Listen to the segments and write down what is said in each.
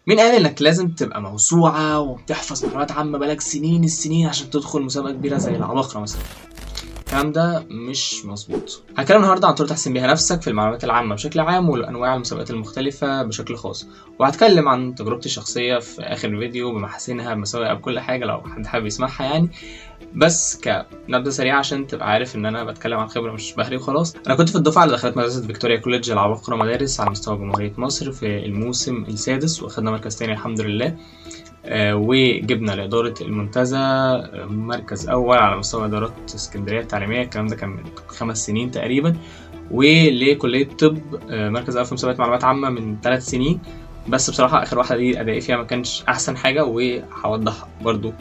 مين قال انك لازم تبقى موسوعة وبتحفظ معلومات عامة بقالك سنين السنين عشان تدخل مسابقة كبيرة زي العباقرة مثلا؟ الكلام ده مش مظبوط. هتكلم النهارده عن طرق تحسن بيها نفسك في المعلومات العامة بشكل عام وانواع المسابقات المختلفة بشكل خاص، وهتكلم عن تجربتي الشخصية في اخر الفيديو بمحاسنها بمساوئها بكل حاجة لو حد حابب يسمعها يعني. بس كنبذة سريعة عشان تبقى عارف ان انا بتكلم عن خبرة مش بهري وخلاص. انا كنت في الدفعة اللي دخلت مدرسة فيكتوريا كوليدج العباقرة مدارس على مستوى جمهورية مصر في الموسم السادس، واخدنا مركز تاني الحمد لله. وجبنا لإدارة المنتزه مركز أول على مستوى إدارات اسكندرية التعليمية، الكلام ده كان من 5 سنين تقريبا. ولكلية طب مركز أول في مسابقة معلومات عامة من 3 سنين. بس بصراحة آخر واحدة دي أدائي فيها ما كانش أحسن حاجة، وهوضح برضو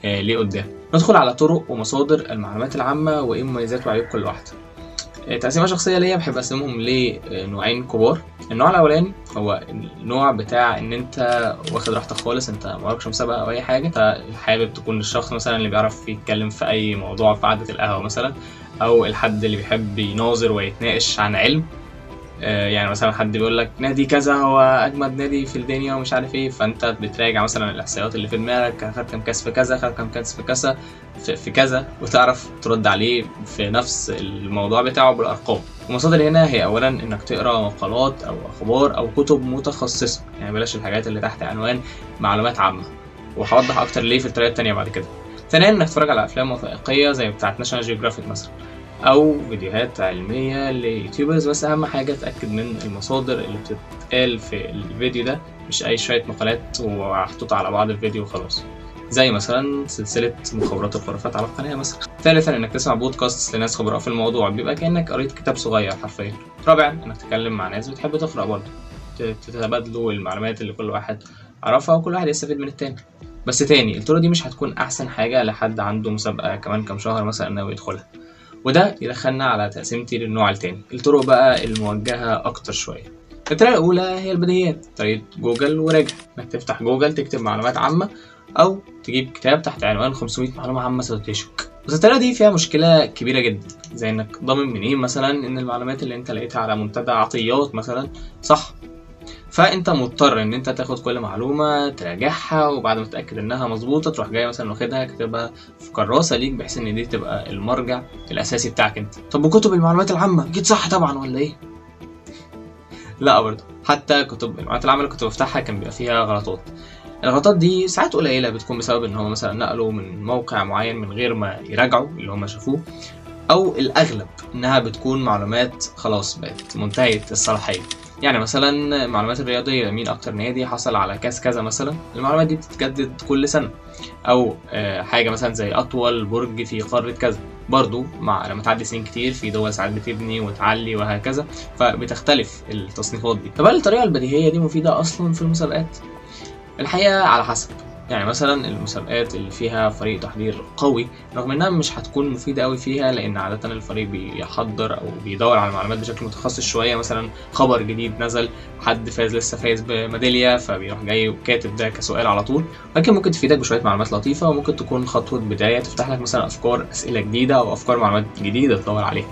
ليه قدام. ندخل على طرق ومصادر المعلومات العامة وإيه مميزات وعيوب كل واحدة. تقسيمة شخصية ليا بحب أقسمهم لنوعين كبار. النوع الأولاني هو النوع بتاع إن أنت واخد راحتك خالص، أنت مالكش مسابقة أو أي حاجة، أنت حابب تكون الشخص مثلا اللي بيعرف يتكلم في أي موضوع في قعدة القهوة مثلا، أو الحد اللي بيحب يناظر ويتناقش عن علم. يعني مثلا حد بيقول لك نادي كذا هو اجمد نادي في الدنيا ومش عارف ايه، فانت بتراجع مثلا الاحصائيات اللي في دماغك، خد كام كاس في كذا، خد كام كاس في كذا في كذا، وتعرف ترد عليه في نفس الموضوع بتاعه بالارقام. المصادر هنا هي اولا انك تقرا مقالات او اخبار او كتب متخصصه، يعني بلاش الحاجات اللي تحت عنوان معلومات عامه، وهوضح اكتر ليه في الطريقه التانيه بعد كده. ثانيا انك تتفرج على افلام وثائقيه زي بتاعه ناشونال جيوغرافيك مثلا، او فيديوهات علميه ليوتيوبرز، بس اهم حاجه تاكد من المصادر اللي بتتقال في الفيديو ده، مش اي شويه مقالات ومحطوطه على بعض الفيديو وخلاص، زي مثلا سلسله مخابرات الخرافات على القناه مثلا. ثالثا انك تسمع بودكاست لناس خبراء في الموضوع، بيبقى كانك قريت كتاب صغير حرفيا. رابعا انك تتكلم مع ناس بتحب تقرا برضه، تتبادلوا المعلومات اللي كل واحد عرفها وكل واحد يستفيد من التاني. بس تاني الطرق دي مش هتكون احسن حاجه لحد عنده مسابقه كمان كام شهر مثلا ناوي يدخلها. وده يدخلنا على تقسيمتي للنوع التاني، الطرق بقى الموجهة أكتر شوية. الطريقة الأولى هي البديهيات، طريقة جوجل وراجع، إنك تفتح جوجل تكتب معلومات عامة أو تجيب كتاب تحت عنوان 500 معلومة عامة ستدهشك. بس الطريقة دي فيها مشكلة كبيرة جدا، زي إنك ضامن منين مثلا إن المعلومات اللي أنت لقيتها على منتدى عطيات مثلا صح. فانت مضطر ان انت تاخد كل معلومه تراجعها، وبعد ما تتاكد انها مظبوطه تروح جاي مثلا واخدها كاتبها في كراسه ليك، بحيث ان دي تبقى المرجع الاساسي بتاعك انت. طب وكتب المعلومات العامه اكيد صح طبعا ولا ايه؟ لا برضه، حتى كتب المعلومات العامه اللي كنت بفتحها كان بيبقى فيها غلطات. الغلطات دي ساعات قليله بتكون بسبب ان هم مثلا نقلوا من موقع معين من غير ما يراجعوا اللي هم شافوه، او الاغلب انها بتكون معلومات خلاص بقت منتهية الصلاحية. يعني مثلا المعلومات الرياضية، مين اكتر نادي حصل على كاس كذا مثلا، المعلومات دي بتتجدد كل سنة. او حاجة مثلا زي اطول برج في قارة كذا، برضو مع لما تعدي سنين كتير في دول ساعات بتبني وتعلي وهكذا، فبتختلف التصنيفات دي. طب هل الطريقة البديهية دي مفيدة اصلا في المسابقات؟ الحقيقة على حسب. يعني مثلا المسابقات اللي فيها فريق تحضير قوي رغم انها مش هتكون مفيدة قوي فيها، لان عادة الفريق بيحضر او بيدور على معلومات بشكل متخصص شوية، مثلا خبر جديد نزل، حد لسه فايز بميدالية، فبيروح جاي كاتب ده كسؤال على طول. لكن ممكن تفيدك بشوية معلومات لطيفة، وممكن تكون خطوة بداية تفتح لك مثلا افكار اسئلة جديدة او افكار معلومات جديدة تدور عليها.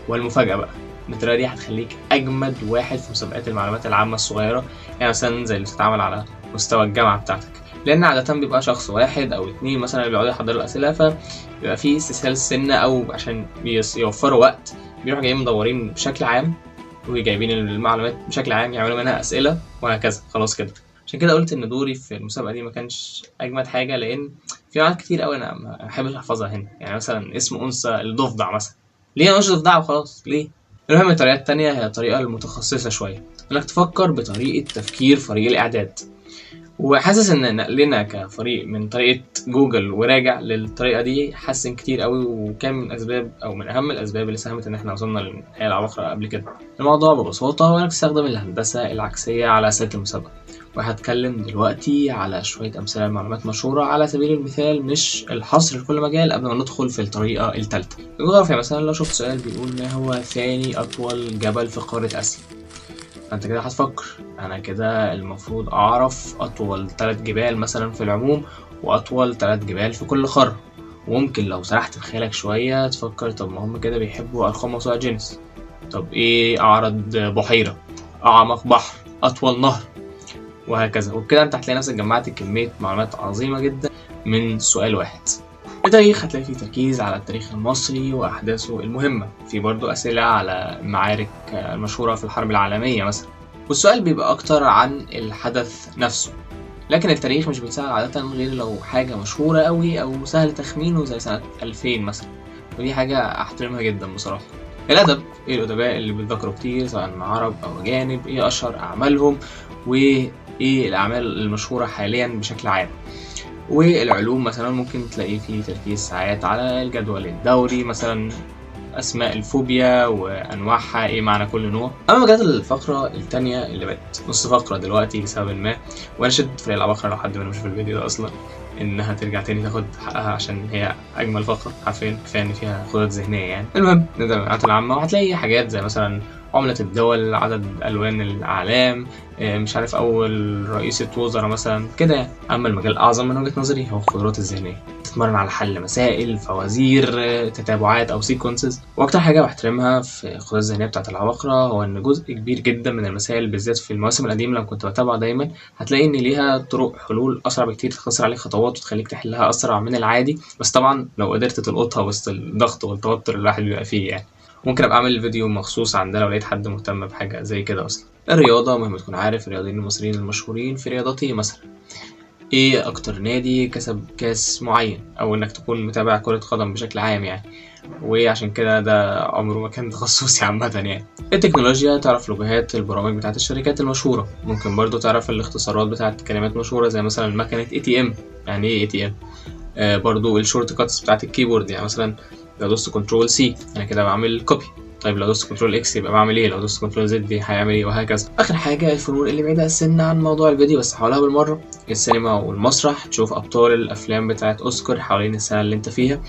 والمفاجأة بقى، الطريقة دي هتخليك أجمد واحد في مسابقات المعلومات العامة الصغيرة، يعني مثلا زي اللي بتتعمل على مستوى الجامعة بتاعتك، لأن عادة بيبقى شخص واحد أو اتنين مثلا اللي بيقعدوا يحضروا الأسئلة، فبيبقى فيه استسهال السنة، أو عشان يوفروا وقت بيروحوا جايين مدورين بشكل عام وجايبين المعلومات بشكل عام يعملوا منها أسئلة وهكذا، خلاص كده. عشان كده قلت إن دوري في المسابقة دي ما كانش أجمد حاجة، لأن في معلومات كتير أوي أنا ما بحبش أحفظها هنا. يعني مثلا اسم أنثى الضفدع مثلا، ليه مش ضفدع وخلاص ليه؟ المهم الطريقة التانية هي الطريقة المتخصصة شوية، انك تفكر بطريقة تفكير فريق الاعداد. وحاسس ان نقلنا كفريق من طريقة جوجل وراجع للطريقة دي حسن كتير قوي، وكان من اسباب او من اهم الاسباب اللي ساهمت ان احنا وصلنا للنهاية العباقرة قبل كده. الموضوع ببساطة هو انك تستخدم الهندسة العكسية على سلك المسابقة، وهتكلم دلوقتي على شوية أمثلة لمعلومات مشهورة على سبيل المثال، مش الحصر في كل مجال، قبل ما ندخل في الطريقة التالتة. الجغرافيا مثلا، لو شفت سؤال بيقول ما هو ثاني أطول جبل في قارة آسيا، فأنت كده هتفكر أنا كده المفروض أعرف أطول 3 جبال مثلا في العموم، وأطول 3 جبال في كل قارة. وممكن لو سرحت بخيالك شوية تفكر طب ما هم كده بيحبوا أرقام موسوعة جينيس، طب إيه أعرض بحيرة، أعمق بحر، أطول نهر، وهكذا. وبكده انت هتلاقي نفسك جمعت كميه معلومات عظيمه جدا من سؤال واحد. التاريخ هتلاقي فيه تركيز على التاريخ المصري واحداثه المهمه، في برضو اسئله على المعارك المشهوره في الحرب العالميه مثلا، والسؤال بيبقى اكتر عن الحدث نفسه. لكن التاريخ مش بيتسأل عادة غير لو حاجة مشهورة قوي أو سهل تخمينه زي سنة 2000 مثلا، ودي حاجة أحترمها جدا بصراحة. الأدب، إيه الأدباء اللي بيتذكروا كتير سواء عرب أو أجانب، إيه أشهر أعمالهم، وإيه الأعمال المشهورة حاليا بشكل عام. والعلوم مثلا ممكن تلاقيه فيه تركيز ساعات على الجدول الدوري مثلا، أسماء الفوبيا وأنواعها، إيه معنى كل نوع. أما مجالات الفقرة التانية اللي بقت نص فقرة دلوقتي لسبب ما، وأنا شدت فريق العباقرة لو حد منهم شاف الفيديو ده أصلا إنها ترجع تاني تاخد حقها عشان هي أجمل فقرة حرفيا، كفاية إن فيها خطط ذهنية يعني. المهم نبدأ بالمعلومات العامة، وهتلاقي حاجات زي مثلا عملة الدول، عدد ألوان الأعلام، مش عارف أول رئيسة وزراء مثلا كده يعني. أما المجال الأعظم من وجهة نظري هو القدرات الذهنية، تتمرن على حل مسائل، فوازير، تتابعات أو سيكونسز. وأكتر حاجة بحترمها في القدرات الذهنية بتاعة العباقرة هو إن جزء كبير جدا من المسائل بالذات في المواسم القديمة لما كنت بتابع دايما، هتلاقي إن ليها طرق حلول أسرع بكتير، تختصر عليك خطوات وتخليك تحلها أسرع من العادي، بس طبعا لو قدرت تلقطها وسط الضغط والتوتر اللي الواحد بيبقى فيه يعني. ممكن ابقى اعمل فيديو مخصوص عن ده لو لقيت حد مهتم بحاجه زي كده اصلا. الرياضه، مهم تكون عارف الرياضيين المصريين المشهورين في رياضتي مثلا، ايه اكتر نادي كسب كاس معين، او انك تكون متابع كره قدم بشكل عام يعني، وعشان كده ده عمره ما كان تخصصي عامه يعني. التكنولوجيا، تعرف لوجوهات البرامج بتاعت الشركات المشهوره، ممكن برضو تعرف الاختصارات بتاعت كلمات مشهوره زي مثلا مكنه ATM، يعني ايه ATM. برضو الشورت كاتس بتاعت الكيبورد، يعني مثلا لو دوست كنترول سي انا كده بعمل كوبي، طيب لو دوست كنترول اكس يبقى بعمل ايه، لو دوست كنترول زد هيعمل ايه، وهكذا. اخر حاجه الفنون اللي بعيده السن عن موضوع الفيديو بس هحاولها بالمره، السينما والمسرح، تشوف ابطال الافلام بتاعت اوسكار حوالين السنه اللي انت فيها.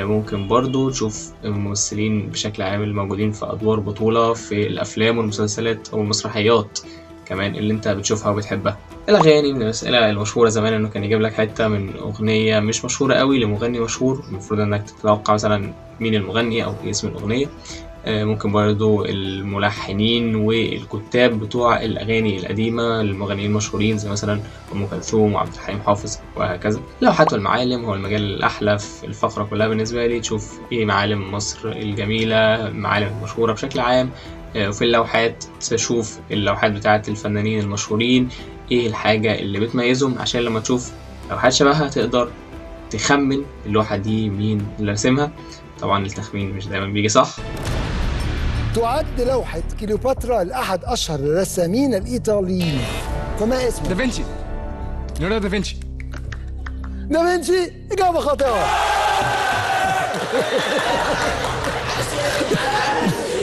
ممكن برضو تشوف الممثلين بشكل عام الموجودين في ادوار بطوله في الافلام والمسلسلات او المسرحيات كمان اللي انت بتشوفها وبتحبها. الاغاني، من الاسئله المشهوره زمان انه كان يجيب لك حته من اغنيه مش مشهوره قوي لمغني مشهور، المفروض انك تتوقع مثلا مين المغني او اسم الاغنيه. ممكن برضو الملحنين والكتاب بتوع الاغاني القديمه للمغنيين المشهورين زي مثلا ام كلثوم وعبد الحليم حافظ وهكذا. اللوحات والمعالم هو المجال الاحلى في الفقره كلها بالنسبه لي، تشوف ايه معالم مصر الجميله، المعالم المشهوره بشكل عام. وفي اللوحات تشوف اللوحات بتاعت الفنانين المشهورين، ايه الحاجة اللي بتميزهم، عشان لما تشوف لوحات شبهها تقدر تخمن اللوحة دي مين اللي رسمها. طبعا التخمين مش دايما بيجي صح. تعد لوحة كليوباترا لأحد أشهر الرسامين الإيطاليين، فما اسمه؟ دافنشي، ليوناردو دافنشي. دافنشي إجابة خاطئة.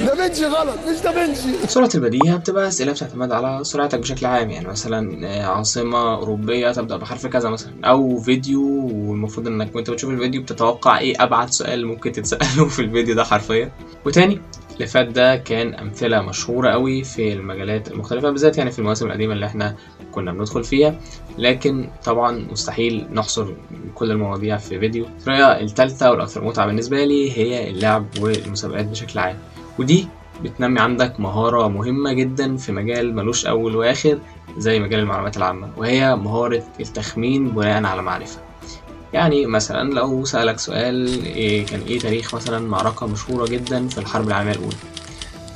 دافنشي غلط، مش دافنشي. سرعة البديهة بتبقى أسئلة بتعتمد على سرعتك بشكل عام، يعني مثلا عاصمة أوروبية تبدأ بحرف كذا مثلا، أو فيديو والمفروض إنك وأنت بتشوف الفيديو بتتوقع إيه أبعد سؤال ممكن تتسأله في الفيديو ده حرفيا. وتاني اللي فات ده كان أمثلة مشهورة قوي في المجالات المختلفة بالذات يعني في المواسم القديمة اللي إحنا كنا بندخل فيها، لكن طبعا مستحيل نحصر كل المواضيع في فيديو. الطريقة الثالثة والأكثر متعة بالنسبة لي هي اللعب والمسابقات بشكل عام، ودي بتنمي عندك مهارة مهمة جدا في مجال ملوش أول وآخر زي مجال المعلومات العامة، وهي مهارة التخمين بناء على معرفة. يعني مثلا لو سألك سؤال كان إيه تاريخ مثلا معركة مشهورة جدا في الحرب العالمية الأولى،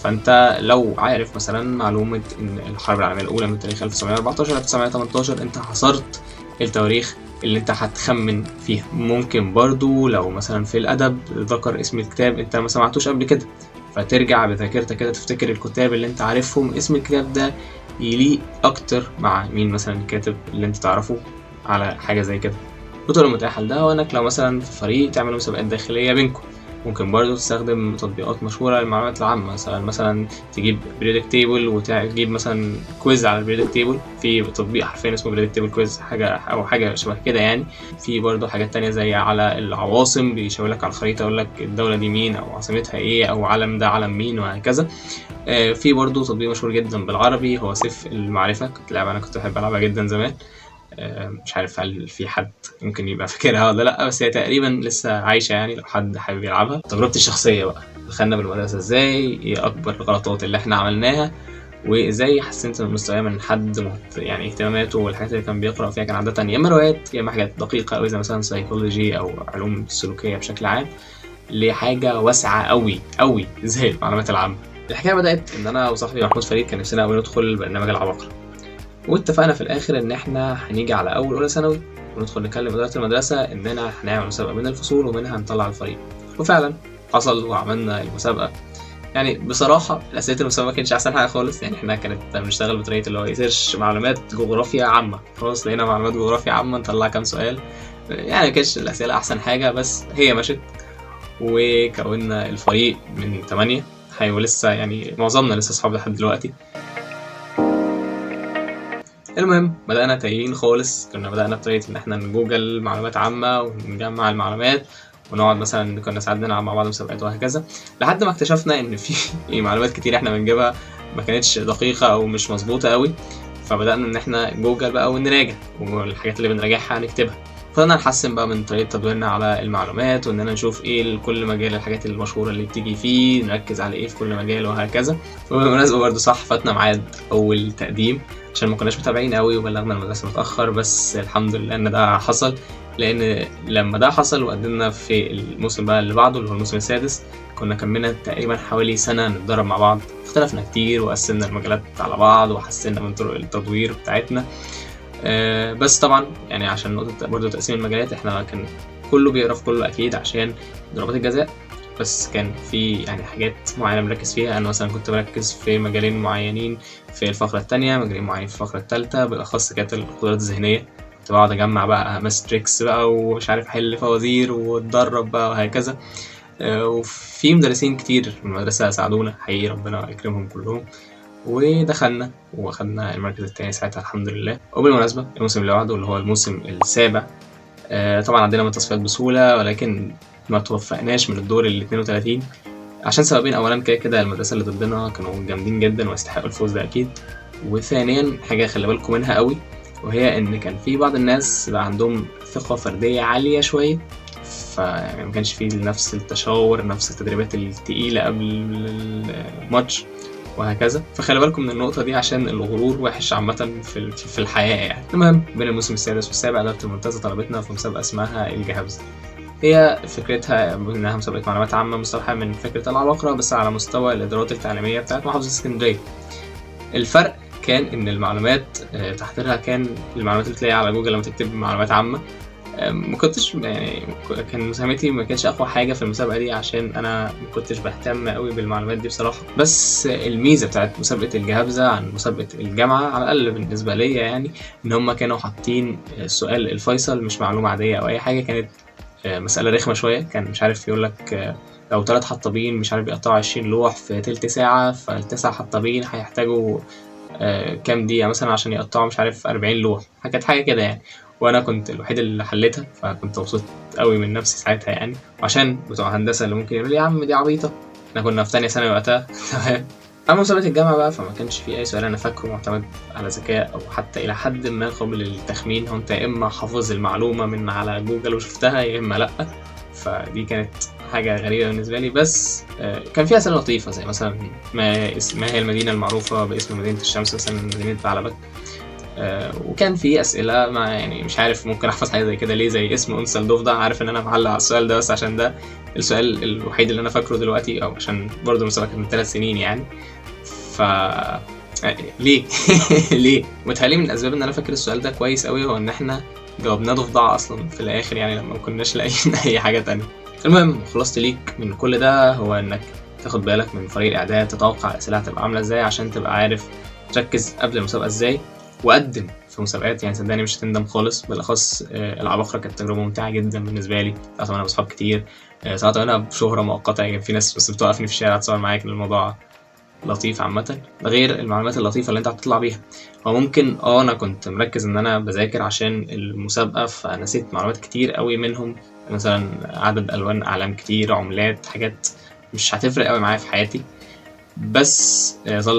فأنت لو عارف مثلا معلومة إن الحرب العالمية الأولى من تاريخ 1914 ل 1918 أنت حصرت التواريخ اللي انت هتخمن فيها. ممكن برضو لو مثلا في الأدب ذكر اسم الكتاب انت ما سمعتوش قبل كده، فترجع بذاكرتك كده تفتكر الكتاب اللي انت عارفهم اسم الكتاب ده يليق اكتر مع مين مثلا الكاتب اللي انت تعرفه على حاجة زي كده. الطرق المتاحة لده وانك لو مثلا في فريق تعملوا مسابقات داخلية بينكم. ممكن برضو تستخدم تطبيقات مشهورة للمعلومات العامة، مثلا تجيب بريدكت تيبل وتجيب مثلا كويز على البريدكت تيبل، في تطبيق حرفيا اسمه بريدكت تيبل كويز حاجة شبه كده يعني. في برضو حاجات تانية زي على العواصم، بيشاور لك على الخريطة يقول لك الدولة دي مين او عاصمتها ايه او علم ده علم مين وهكذا. في برضو تطبيق مشهور جدا بالعربي هو سيف المعرفة، كنت لعبة انا كنت بحب العبها جدا زمان. مش عارف هل في حد ممكن يبقى فاكرها ولا لا، بس هي تقريبا لسه عايشه يعني لو حد حابب يلعبها. تجربتي الشخصيه بقى، دخلنا بالمدرسه ازاي، ايه اكبر الغلطات اللي احنا عملناها، وازاي حسنت من مستواي من حد يعني اهتماماته والحاجات اللي كان بيقرا فيها كان عاده يا اما روايات يا اما حاجات دقيقه قوي زي مثلا سايكولوجي او علوم السلوكيه بشكل عام، لحاجه واسعه قوي قوي زي المعلومات العامه. الحكايه بدات ان انا وصاحبي محمود فريد كان نفسنا قوي ندخل برنامج العباقرة، واتفقنا في الاخر ان احنا هنيجي على اولى ثانوي وندخل نكلم اداره المدرسه اننا هنعمل مسابقه بين الفصول ومنها هنطلع الفريق. وفعلا حصل وعملنا المسابقه. يعني بصراحه اسئله المسابقه ما كانتش احسن حاجه خالص، يعني احنا كانت بنشتغل بطريقه اللي هو يسيرش معلومات جغرافيا عامه، خلاص لقينا معلومات جغرافيا عامه نطلع كام سؤال، يعني ما كانتش الاسئله احسن حاجه بس هي مشت. وكونا الفريق من 8 ولسه يعني معظمنا لسه اصحاب لحد دلوقتي. المهم بدأنا تايهين خالص، بدأنا بطريقة إن إحنا نجوجل معلومات عامة ونجمع المعلومات ونقعد مثلا كنا ساعات نلعب مع بعض مسابقات وهكذا، لحد ما اكتشفنا إن في معلومات كتير إحنا بنجيبها ما كانتش دقيقة أو مش مظبوطة قوي، فبدأنا إن إحنا جوجل بقى ونراجع والحاجات اللي بنراجعها نكتبها. فضلنا نحسن بقى من طريقة تدويرنا على المعلومات وإننا نشوف إيه كل مجال الحاجات المشهورة اللي بتيجي فيه، نركز على إيه في كل مجال وهكذا. وبالمناسبة برضه صح فاتنا ميعاد أول تقديم عشان ما كناش متابعين قوي وبلغنا المدرسة متأخر، بس الحمد لله إن ده حصل، لأن لما ده حصل وقدمنا في الموسم بقى اللي بعده اللي هو الموسم السادس كنا كملنا تقريبا حوالي سنة نتدرب مع بعض، اختلفنا كتير وقسمنا المجالات على بعض وحسنا من طرق التدوير بتاعتنا. بس طبعا يعني عشان نقطة برضه تقسيم المجالات احنا كان كله بيقرا في كله أكيد عشان ضربات الجزاء، بس كان في يعني حاجات معينة بنركز فيها. أنا مثلا كنت بركز في مجالين معينين في الفقرة التانية، مجالين معينين في الفقرة التالتة، بالأخص كانت القدرات الذهنية، كنت بقعد أجمع بقى ماستريكس بقى ومش عارف أحل فوازير واتدرب بقى وهكذا. وفي مدرسين كتير من المدرسة ساعدونا حقيقي ربنا يكرمهم كلهم، ودخلنا واخدنا المركز التاني ساعتها الحمد لله. وبالمناسبة الموسم اللي بعده اللي هو الموسم السابع طبعا عندنا من التصفيات بسهولة، ولكن ما توفقناش من الدور ال 32 عشان سببين. اولا كده المدرسة اللي ضدنا كانوا جامدين جدا ويستحقوا الفوز ده اكيد، وثانيا حاجة خلي بالكم منها قوي وهي ان كان في بعض الناس بقى عندهم ثقة فردية عالية شوية، فيعني ما كانش فيه نفس التشاور نفس التدريبات التقيلة قبل الماتش وهكذا، فخلي بالكم من النقطة دي عشان الغرور وحش عامة في الحياة يعني. المهم بين الموسم السادس والسابع إدارة المنتزه طلبتنا في مسابقة اسمها الجهبذة. هي فكرتها إنها مسابقة معلومات عامة مستوحاة من فكرة العباقرة بس على مستوى الإدارات التعليمية بتاعت محافظة اسكندرية. الفرق كان إن المعلومات تحتها كان المعلومات اللي تلاقيها على جوجل لما تكتب معلومات عامة. ما كنتش يعني كان مساهمتي ما كانتش اقوى حاجه في المسابقه دي عشان انا ما كنتش بهتم قوي بالمعلومات دي بصراحه، بس الميزه بتاعت مسابقه الجهبذة عن مسابقه الجامعه على الاقل بالنسبه ليا يعني ان هم كانوا حاطين السؤال الفيصل مش معلومه عاديه او اي حاجه، كانت مساله رخمه شويه. كان مش عارف يقول لك لو 3 حطابين مش عارف بيقطعوا 20 لوح في تلت ساعه، فال9 حطابين هيحتاجوا كام دقيقه مثلا عشان يقطعوا مش عارف 40 لوح، كانت حاجه كده يعني. وانا كنت الوحيد اللي حليتها فكنت مبسوط قوي من نفسي ساعتها يعني، وعشان بتوع هندسه اللي ممكن يقولوا لي يا عم دي عبيطه، احنا كنا في تانية ثانوي وقتها تمام. اما مسابقه الجامعه بقى فما كانش في اي سؤال انا فاكره معتمد على ذكاء او حتى الى حد ما قابل للتخمين، هو انت يا اما حافظ المعلومه من على جوجل وشفتها يا اما لا، فدي كانت حاجه غريبه بالنسبه لي. بس كان فيها اسئله لطيفه زي مثلا ما هي المدينه المعروفه باسم مدينه الشمس مثلا مدينه ثعلبك، وكان في اسئله ما يعني مش عارف ممكن احفظ حاجه زي كده ليه، زي اسم انثى الضفدع، عارف ان انا معلق على السؤال ده بس عشان ده السؤال الوحيد اللي انا فاكره دلوقتي، او عشان برضه المسابقه كانت من 3 سنين يعني. ف ليه ليه متهيألي من الاسباب ان انا فاكر السؤال ده كويس قوي هو ان احنا جاوبناه ضفدع اصلا في الاخر يعني لما ما كناش لاقيين اي حاجه تانية. المهم خلاصتي ليك من كل ده هو انك تاخد بالك من فريق الاعداد، تتوقع الاسئله هتبقى عامله ازاي عشان تبقى عارف تركز قبل المسابقه ازاي، وقدم في مسابقات يعني صدقني مش هتندم خالص. بالاخص العباقرة كانت تجربه ممتعه جدا بالنسبه لي، ساعات انا واصحاب كتير، ساعات انا بشهره مؤقته يعني في ناس بس بتوقفني في الشارع تصور معاك ان الموضوع لطيف عامه، ده غير المعلومات اللطيفه اللي انت هتطلع بيها. وممكن انا كنت مركز ان انا بذاكر عشان المسابقه فنسيت معلومات كتير قوي منهم، مثلا عدد الوان اعلام كتير، عملات، حاجات مش هتفرق قوي معايا في حياتي، بس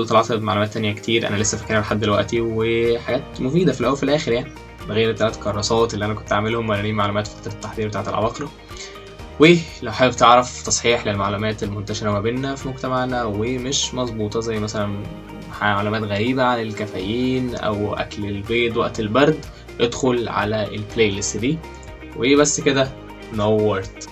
طلعت بمعلومات تانية كتير انا لسه فاكرها لحد دلوقتي وحاجات مفيده في الاول وفي الاخر يعني، غير ال3 كراسات اللي انا كنت عاملهم مليانين معلومات في فتره التحضير بتاعه العباقرة. ولو حابب تعرف تصحيح للمعلومات المنتشره ما بيننا في مجتمعنا ومش مظبوطه زي مثلا معلومات غريبة عن الكافيين أو أكل البيض وقت البرد، ادخل على البلاي ليست دي. وبس كده، نورت.